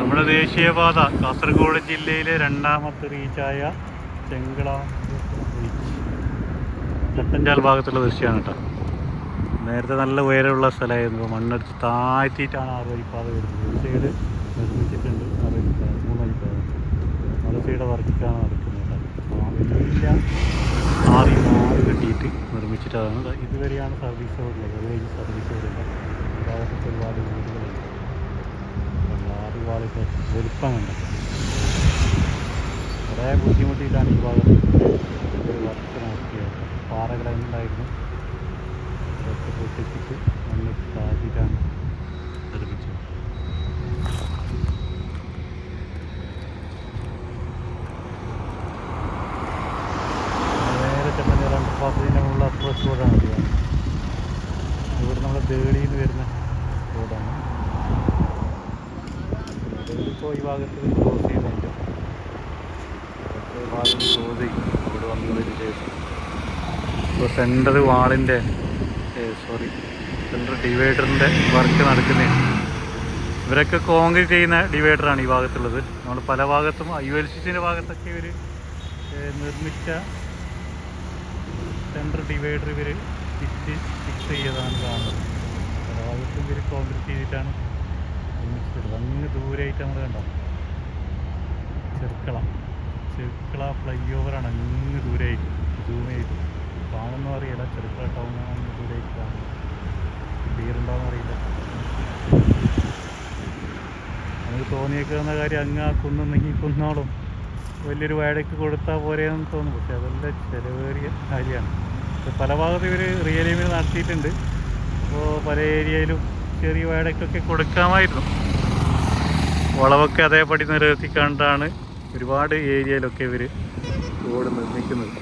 നമ്മുടെ ദേശീയപാത കാസർഗോഡ് ജില്ലയിലെ രണ്ടാമത്തെ റീച്ചായ ചെങ്കള റീച്ച് ചട്ടഞ്ചാൽ ഭാഗത്തുള്ള ദൃശ്യമാണ് കേട്ടോ. നേരത്തെ നല്ല ഉയരമുള്ള സ്ഥലമായിരുന്നു. മണ്ണെടുത്ത് താഴ്ത്തിയിട്ടാണ് 6 വരിപ്പാത വരുന്നത്. ഒരു സൈഡ് നിർമ്മിച്ചിട്ടുണ്ട് 6 വരിപ്പാത, 3 വരിപ്പാത. മറു സൈഡ് വർക്കാണ് നടക്കുന്നത് കേട്ടോ. വലിയ ആറി കെട്ടിയിട്ട് നിർമ്മിച്ചിട്ടാണ്. ഇതുവരെയാണ് സർവീസ് റോഡിലേക്ക്, അത് കഴിഞ്ഞ് സർവീസ് റോഡില്ല. ഈ ഭാഗത്തൊക്കെ ഒരുപാട് വീടുകളുണ്ട്. ആദ്യപാടൊക്കെ വലുപ്പം കണ്ട കുറേ ബുദ്ധിമുട്ടിയിട്ടാണ് ഈ ഭാഗത്ത് വർക്ക് നടത്തിയത്. പാറകളുണ്ടായിരുന്നു, ഇതൊക്കെ പൊട്ടിച്ചിട്ട് മണ്ണ് താഴ്ത്തിയിട്ടാണ് നിർമ്മിച്ചത്. നേരെ ചെമ്മന്നൂർ അണ്ടർപാസത്തിൻ്റെ മുകളിൽ അപ്രോച്ച് റോഡാണ് അറിയാം. ഇവിടെ നമ്മൾ ദേളിയിൽ നിന്ന് വരുന്ന റോഡാണ്. ഇപ്പോൾ ഈ ഭാഗത്ത് ക്ലോസ് ചെയ്യുന്നുണ്ട്. ഭാഗം ക്ലോസ് ചെയ്യും. ഇവിടെ വന്നതിന് ശേഷം ഇപ്പോൾ സെൻറ്റർ വാളിൻ്റെ സെൻറ്റർ ഡിവൈഡറിൻ്റെ വർക്ക് നടക്കുന്നതാണ്. ഇവരൊക്കെ കോൺക്രീറ്റ് ചെയ്യുന്ന ഡിവൈഡറാണ് ഈ ഭാഗത്തുള്ളത്. നമ്മൾ പല ഭാഗത്തും IOLCCൻ്റെ ഭാഗത്തൊക്കെ ഇവർ നിർമ്മിച്ച സെൻറ്റർ ഡിവൈഡർ ഇവർ ഫിക്സ് ചെയ്തതാണ് കാണുന്നത്. പല ഭാഗത്തും ഇവർ കോൺക്രീറ്റ് ചെയ്തിട്ടാണ് നിർമ്മിച്ചത്. അങ്ങ് ദൂരമായിട്ട് നമ്മൾ കണ്ടോ ചെർക്കള ഫ്ലൈ ഓവറാണ്. അങ്ങ് ദൂരമായിട്ട് സൂം ചെയ്ത് കാണുന്നോ അറിയില്ല. ചെർക്കള ടൗണാണ് അങ്ങ് ദൂരമായിട്ട് കാണുന്നത്. ക്ലിയറുണ്ടോയെന്ന് അറിയില്ല. നമുക്ക് തോന്നിയേക്കുന്ന കാര്യം അങ്ങ് ആ കുന്നുണ്ടെങ്കിൽ കുന്നോളം വലിയൊരു വയഡക്റ്റ് കൊടുത്താൽ പോരെയെന്ന് തോന്നും. പക്ഷെ അതെല്ലാം ചിലവേറിയ കാര്യമാണ്. പല ഭാഗത്തും ഇവർ റിയലിമിൽ നടത്തിയിട്ടുണ്ട്. അപ്പോൾ പല ഏരിയയിലും ചെറിയ വയഡക്റ്റൊക്കെ കൊടുക്കാമായിരുന്നു. വളവൊക്കെ അതേപടി നിരത്തിക്കൊണ്ടാണ് ഒരുപാട് ഏരിയയിലൊക്കെ ഇവർ റോഡ് നിർമ്മിക്കുന്നത്.